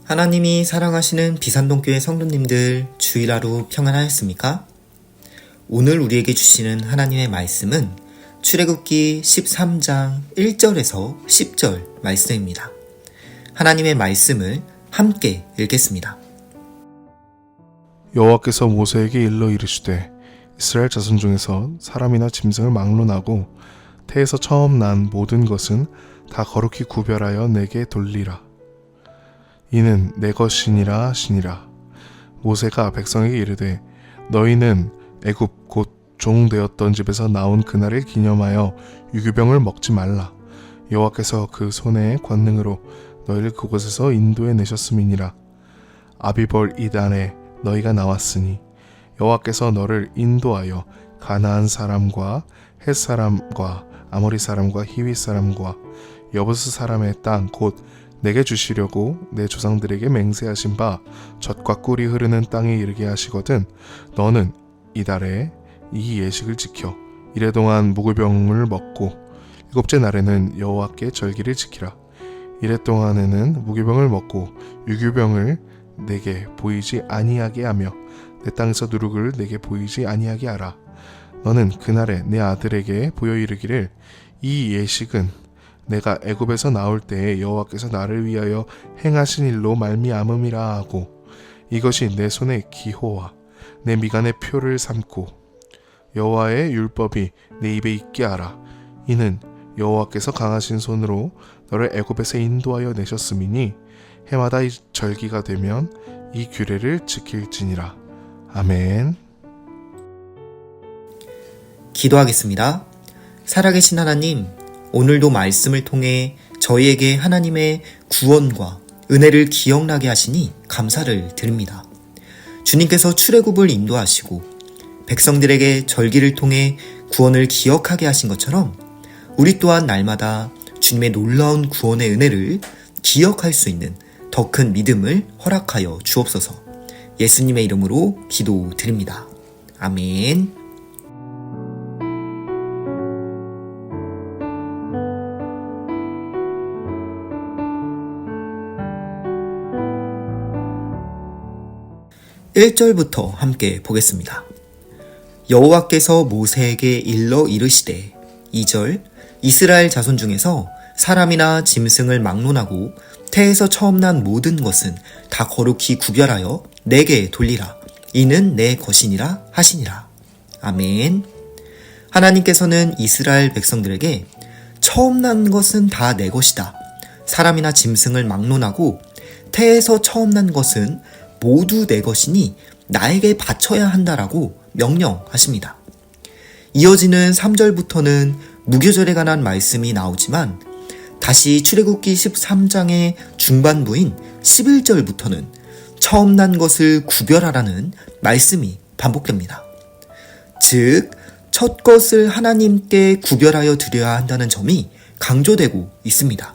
하나님이 사랑하시는 비산동교회 성도님들, 주일 하루 평안하였습니까? 오늘 우리에게 주시는 하나님의 말씀은 출애굽기 13장 1절에서 10절 말씀입니다. 하나님의 말씀을 함께 읽겠습니다. 여호와께서 모세에게 일러 이르시되 이스라엘 자손 중에서 사람이나 짐승을 막론하고 태에서 처음 난 모든 것은 다 거룩히 구별하여 내게 돌리라. 이는 내 것이니라 하시니라. 모세가 백성에게 이르되 너희는 애굽 곧 종되었던 집에서 나온 그날을 기념하여 유교병을 먹지 말라. 여호와께서 그 손의 권능으로 너희를 그곳에서 인도해 내셨음이니라. 아비벌 이단에 너희가 나왔으니 여호와께서 너를 인도하여 가나안 사람과 헷 사람과 아모리 사람과 히위 사람과 여부스 사람의 땅 곧 내게 주시려고 내 조상들에게 맹세하신 바 젖과 꿀이 흐르는 땅에 이르게 하시거든 너는 이달에 이 예식을 지켜 이래 동안 묵을병을 먹고 일곱째 날에는 여호와께 절기를 지키라. 이래 동안에는 묵을병을 먹고 유교병을 내게 보이지 아니하게 하며 내 땅에서 누룩을 내게 보이지 아니하게 하라. 너는 그날에 내 아들에게 보여 이르기를 이 예식은 내가 애굽에서 나올 때에 여호와께서 나를 위하여 행하신 일로 말미암음이라 하고 이것이 내 손의 기호와 내 미간의 표를 삼고 여호와의 율법이 내 입에 있게 하라. 이는 여호와께서 강하신 손으로 너를 애굽에서 인도하여 내셨음이니 해마다 이 절기가 되면 이 규례를 지킬지니라. 아멘. 기도하겠습니다. 살아계신 하나님, 오늘도 말씀을 통해 저희에게 하나님의 구원과 은혜를 기억나게 하시니 감사를 드립니다. 주님께서 출애굽을 인도하시고 백성들에게 절기를 통해 구원을 기억하게 하신 것처럼 우리 또한 날마다 주님의 놀라운 구원의 은혜를 기억할 수 있는 더 큰 믿음을 허락하여 주옵소서. 예수님의 이름으로 기도드립니다. 아멘. (1절부터) 함께 보겠습니다. 여호와께서 모세에게 일러 이르시되 2절 이스라엘 자손 중에서 사람이나 짐승을 막론하고 태에서 처음 난 모든 것은 다 거룩히 구별하여 내게 돌리라. 이는 내 것이니라 하시니라. 아멘. 하나님께서는 이스라엘 백성들에게 처음 난 것은 다 내 것이다. 사람이나 짐승을 막론하고 태에서 처음 난 것은 모두 내 것이니 나에게 바쳐야 한다라고 명령하십니다. 이어지는 3절부터는 무교절에 관한 말씀이 나오지만 다시 출애굽기 13장의 중반부인 11절부터는 처음 난 것을 구별하라는 말씀이 반복됩니다. 즉, 첫 것을 하나님께 구별하여 드려야 한다는 점이 강조되고 있습니다.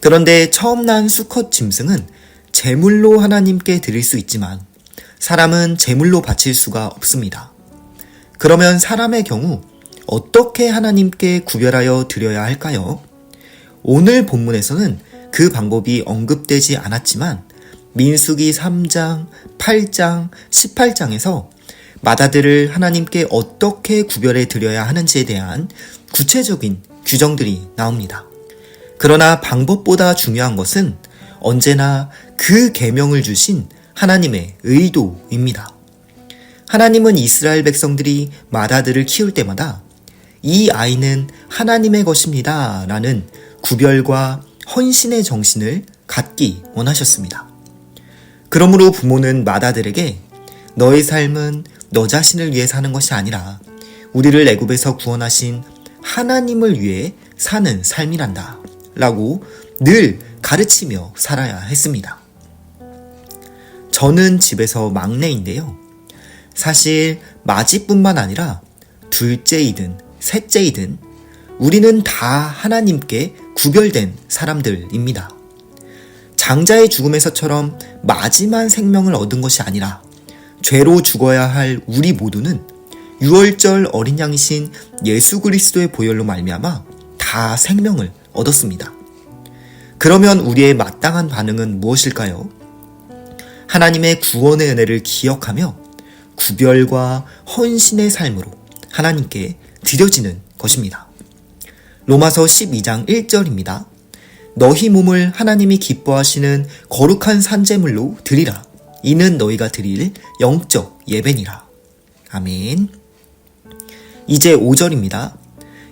그런데 처음 난 수컷 짐승은 제물로 하나님께 드릴 수 있지만 사람은 제물로 바칠 수가 없습니다. 그러면 사람의 경우 어떻게 하나님께 구별하여 드려야 할까요? 오늘 본문에서는 그 방법이 언급되지 않았지만 민수기 3장, 8장, 18장에서 맏아들을 하나님께 어떻게 구별해 드려야 하는지에 대한 구체적인 규정들이 나옵니다. 그러나 방법보다 중요한 것은 언제나 그 계명을 주신 하나님의 의도입니다. 하나님은 이스라엘 백성들이 맏아들을 키울 때마다 이 아이는 하나님의 것입니다 라는 구별과 헌신의 정신을 갖기 원하셨습니다. 그러므로 부모는 맏아들에게 너의 삶은 너 자신을 위해 사는 것이 아니라 우리를 애굽에서 구원하신 하나님을 위해 사는 삶이란다 라고 늘 가르치며 살아야 했습니다. 저는 집에서 막내인데요. 사실 맏이뿐만 아니라 둘째이든 셋째이든 우리는 다 하나님께 구별된 사람들입니다. 장자의 죽음에서처럼 마지막 생명을 얻은 것이 아니라 죄로 죽어야 할 우리 모두는 유월절 어린 양이신 예수 그리스도의 보혈로 말미암아 다 생명을 얻었습니다. 그러면 우리의 마땅한 반응은 무엇일까요? 하나님의 구원의 은혜를 기억하며 구별과 헌신의 삶으로 하나님께 드려지는 것입니다. 로마서 12장 1절입니다. 너희 몸을 하나님이 기뻐하시는 거룩한 산제물로 드리라. 이는 너희가 드릴 영적 예배니라. 아멘. 이제 5절입니다.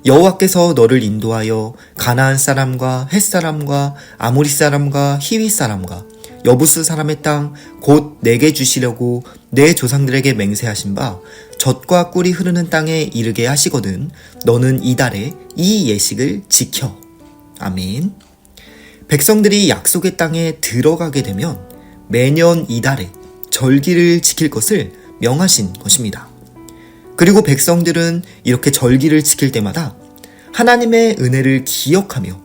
여호와께서 너를 인도하여 가나안 사람과 헷 사람과 아모리 사람과 히위 사람과 여부스 사람의 땅 곧 내게 주시려고 내 조상들에게 맹세하신 바 젖과 꿀이 흐르는 땅에 이르게 하시거든 너는 이달에 이 예식을 지켜. 아멘. 백성들이 약속의 땅에 들어가게 되면 매년 이달에 절기를 지킬 것을 명하신 것입니다. 그리고 백성들은 이렇게 절기를 지킬 때마다 하나님의 은혜를 기억하며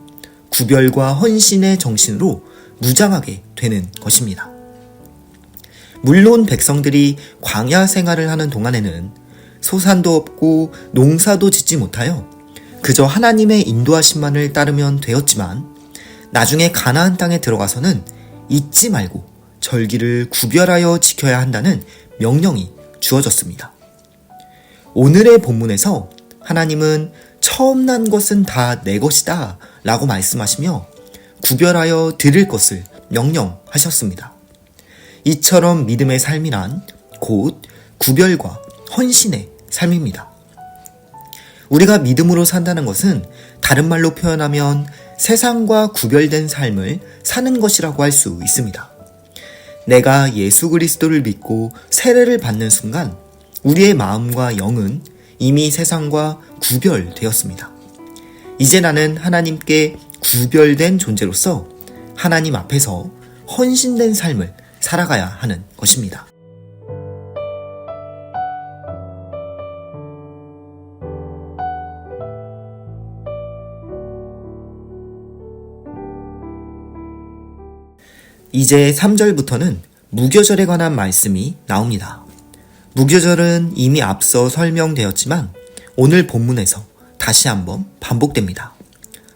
구별과 헌신의 정신으로 무장하게 되는 것입니다. 물론 백성들이 광야 생활을 하는 동안에는 소산도 없고 농사도 짓지 못하여 그저 하나님의 인도하심만을 따르면 되었지만 나중에 가나안 땅에 들어가서는 잊지 말고 절기를 구별하여 지켜야 한다는 명령이 주어졌습니다. 오늘의 본문에서 하나님은 처음 난 것은 다 내 것이다 라고 말씀하시며 구별하여 드릴 것을 명령하셨습니다. 이처럼 믿음의 삶이란 곧 구별과 헌신의 삶입니다. 우리가 믿음으로 산다는 것은 다른 말로 표현하면 세상과 구별된 삶을 사는 것이라고 할 수 있습니다. 내가 예수 그리스도를 믿고 세례를 받는 순간 우리의 마음과 영은 이미 세상과 구별되었습니다. 이제 나는 하나님께 구별된 존재로서 하나님 앞에서 헌신된 삶을 살아가야 하는 것입니다. 이제 3절부터는 무교절에 관한 말씀이 나옵니다. 무교절은 이미 앞서 설명되었지만 오늘 본문에서 다시 한번 반복됩니다.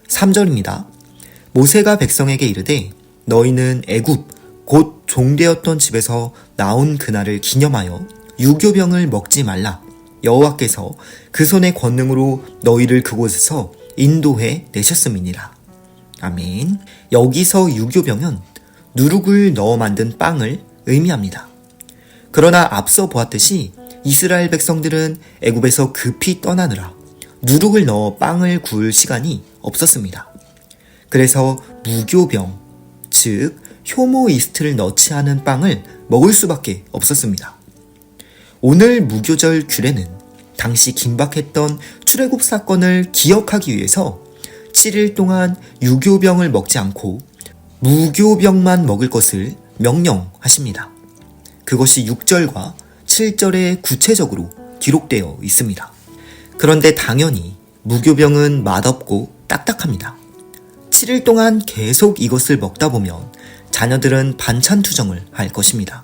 3절입니다. 모세가 백성에게 이르되 너희는 애굽 곧 종되었던 집에서 나온 그날을 기념하여 유교병을 먹지 말라. 여호와께서 그 손의 권능으로 너희를 그곳에서 인도해 내셨음이니라. 아멘. 여기서 유교병은 누룩을 넣어 만든 빵을 의미합니다. 그러나 앞서 보았듯이 이스라엘 백성들은 애굽에서 급히 떠나느라 누룩을 넣어 빵을 구울 시간이 없었습니다. 그래서 무교병, 즉 효모 이스트를 넣지 않은 빵을 먹을 수밖에 없었습니다. 오늘 무교절 규례는 당시 긴박했던 출애굽 사건을 기억하기 위해서 7일 동안 유교병을 먹지 않고 무교병만 먹을 것을 명령하십니다. 그것이 6절과 7절에 구체적으로 기록되어 있습니다. 그런데 당연히 무교병은 맛없고 딱딱합니다. 7일 동안 계속 이것을 먹다 보면 자녀들은 반찬 투정을 할 것입니다.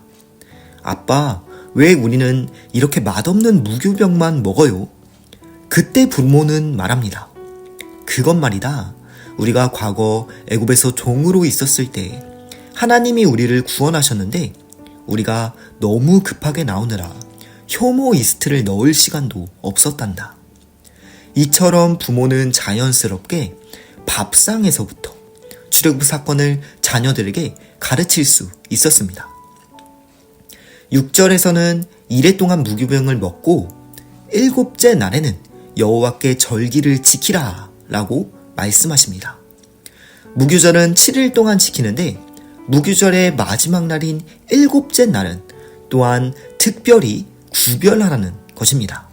아빠, 왜 우리는 이렇게 맛없는 무교병만 먹어요? 그때 부모는 말합니다. 그건 말이다. 우리가 과거 애굽에서 종으로 있었을 때 하나님이 우리를 구원하셨는데 우리가 너무 급하게 나오느라 효모 이스트를 넣을 시간도 없었단다. 이처럼 부모는 자연스럽게 밥상에서부터 출애굽 사건을 자녀들에게 가르칠 수 있었습니다. 6절에서는 이래 동안 무교병을 먹고 7째 날에는 여호와께 절기를 지키라 라고 말씀하십니다. 무교절은 7일 동안 지키는데 무교절의 마지막 날인 7째 날은 또한 특별히 구별하라는 것입니다.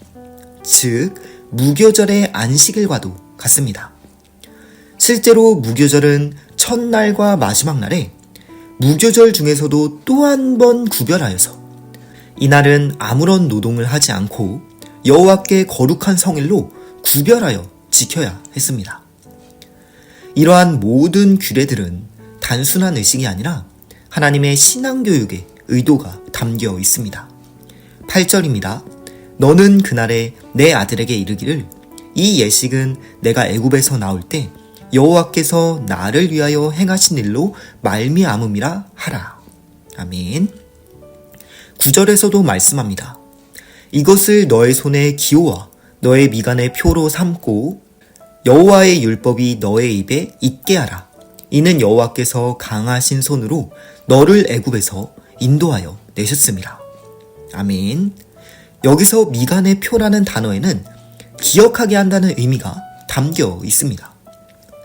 즉 무교절의 안식일과도 같습니다. 실제로 무교절은 첫날과 마지막 날에 무교절 중에서도 또 한 번 구별하여서 이날은 아무런 노동을 하지 않고 여호와께 거룩한 성일로 구별하여 지켜야 했습니다. 이러한 모든 규례들은 단순한 의식이 아니라 하나님의 신앙교육의 의도가 담겨 있습니다. 8절입니다. 너는 그날에 내 아들에게 이르기를 이 예식은 내가 애굽에서 나올 때 여호와께서 나를 위하여 행하신 일로 말미암음이라 하라. 아멘. 9절에서도 말씀합니다. 이것을 너의 손에 기호와 너의 미간의 표로 삼고 여호와의 율법이 너의 입에 있게 하라. 이는 여호와께서 강하신 손으로 너를 애굽에서 인도하여 내셨습니다. 아멘. 여기서 미간의 표라는 단어에는 기억하게 한다는 의미가 담겨 있습니다.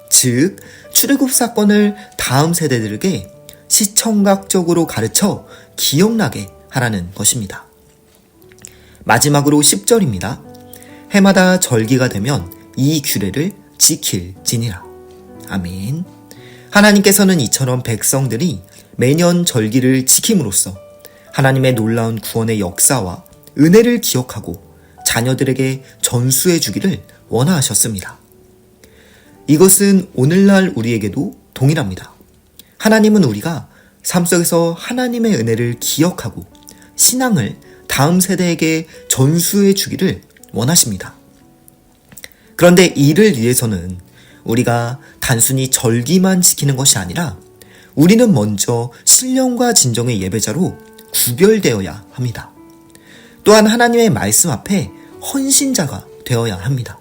즉, 출애굽 사건을 다음 세대들에게 시청각적으로 가르쳐 기억나게 하라는 것입니다. 마지막으로 10절입니다. 해마다 절기가 되면 이 규례를 지킬지니라. 아멘. 하나님께서는 이처럼 백성들이 매년 절기를 지킴으로써 하나님의 놀라운 구원의 역사와 은혜를 기억하고 자녀들에게 전수해 주기를 원하셨습니다. 이것은 오늘날 우리에게도 동일합니다. 하나님은 우리가 삶 속에서 하나님의 은혜를 기억하고 신앙을 다음 세대에게 전수해 주기를 원하십니다. 그런데 이를 위해서는 우리가 단순히 절기만 지키는 것이 아니라 우리는 먼저 신령과 진정의 예배자로 구별되어야 합니다. 또한 하나님의 말씀 앞에 헌신자가 되어야 합니다.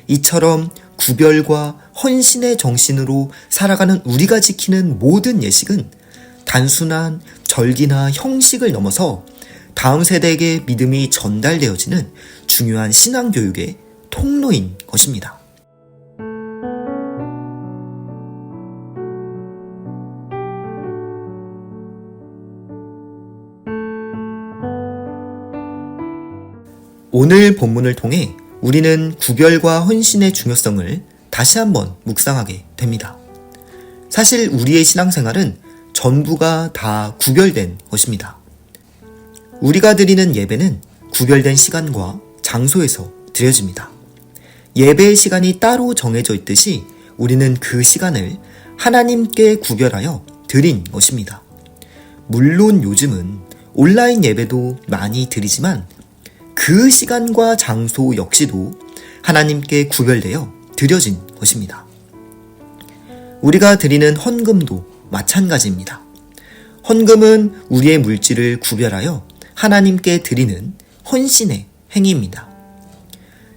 이처럼 구별과 헌신의 정신으로 살아가는 우리가 지키는 모든 예식은 단순한 절기나 형식을 넘어서 다음 세대에게 믿음이 전달되어지는 중요한 신앙교육의 통로인 것입니다. 오늘 본문을 통해 우리는 구별과 헌신의 중요성을 다시 한번 묵상하게 됩니다. 사실 우리의 신앙생활은 전부가 다 구별된 것입니다. 우리가 드리는 예배는 구별된 시간과 장소에서 드려집니다. 예배의 시간이 따로 정해져 있듯이 우리는 그 시간을 하나님께 구별하여 드린 것입니다. 물론 요즘은 온라인 예배도 많이 드리지만 그 시간과 장소 역시도 하나님께 구별되어 드려진 것입니다. 우리가 드리는 헌금도 마찬가지입니다. 헌금은 우리의 물질을 구별하여 하나님께 드리는 헌신의 행위입니다.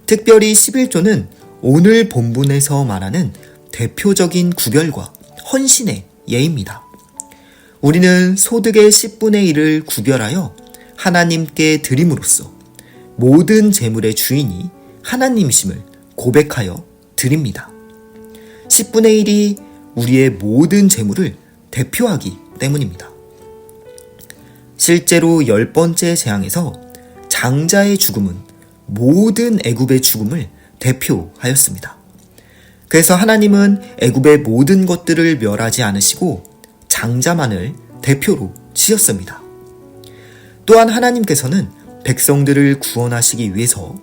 특별히 11조는 오늘 본문에서 말하는 대표적인 구별과 헌신의 예입니다. 우리는 소득의 10분의 1을 구별하여 하나님께 드림으로써 모든 재물의 주인이 하나님이심을 고백하여 드립니다. 10분의 1이 우리의 모든 재물을 대표하기 때문입니다. 실제로 10번째 재앙에서 장자의 죽음은 모든 애굽의 죽음을 대표하였습니다. 그래서 하나님은 애굽의 모든 것들을 멸하지 않으시고 장자만을 대표로 지었습니다. 또한 하나님께서는 백성들을 구원하시기 위해서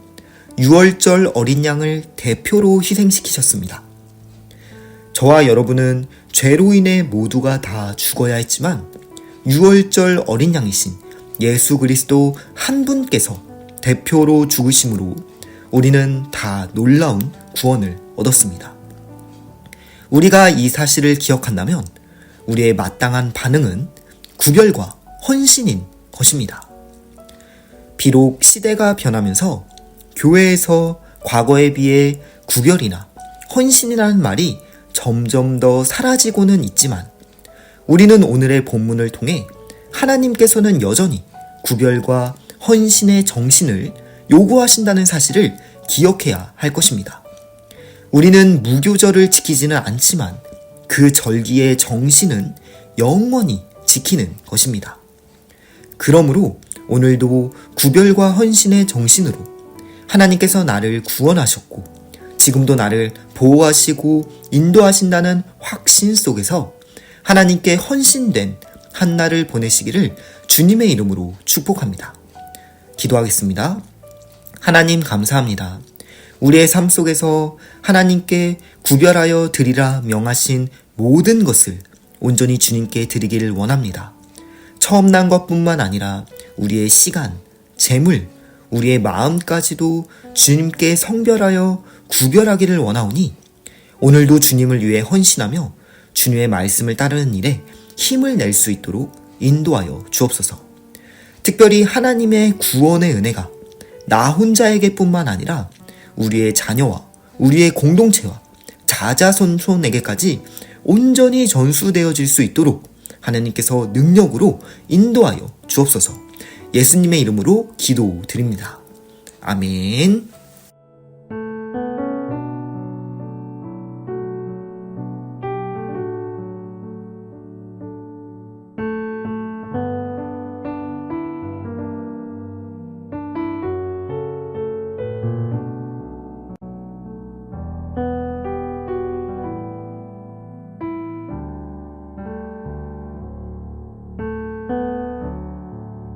유월절 어린 양을 대표로 희생시키셨습니다. 저와 여러분은 죄로 인해 모두가 다 죽어야 했지만 유월절 어린 양이신 예수 그리스도 한 분께서 대표로 죽으심으로 우리는 다 놀라운 구원을 얻었습니다. 우리가 이 사실을 기억한다면 우리의 마땅한 반응은 구별과 헌신인 것입니다. 비록 시대가 변하면서 교회에서 과거에 비해 구별이나 헌신이라는 말이 점점 더 사라지고는 있지만 우리는 오늘의 본문을 통해 하나님께서는 여전히 구별과 헌신의 정신을 요구하신다는 사실을 기억해야 할 것입니다. 우리는 무교절을 지키지는 않지만 그 절기의 정신은 영원히 지키는 것입니다. 그러므로 오늘도 구별과 헌신의 정신으로 하나님께서 나를 구원하셨고 지금도 나를 보호하시고 인도하신다는 확신 속에서 하나님께 헌신된 한 날을 보내시기를 주님의 이름으로 축복합니다. 기도하겠습니다. 하나님 감사합니다. 우리의 삶 속에서 하나님께 구별하여 드리라 명하신 모든 것을 온전히 주님께 드리기를 원합니다. 처음 난 것뿐만 아니라 우리의 시간, 재물, 우리의 마음까지도 주님께 성별하여 구별하기를 원하오니 오늘도 주님을 위해 헌신하며 주님의 말씀을 따르는 일에 힘을 낼 수 있도록 인도하여 주옵소서. 특별히 하나님의 구원의 은혜가 나 혼자에게뿐만 아니라 우리의 자녀와 우리의 공동체와 자자손손에게까지 온전히 전수되어질 수 있도록 하나님께서 능력으로 인도하여 주옵소서. 예수님의 이름으로 기도드립니다. 아멘.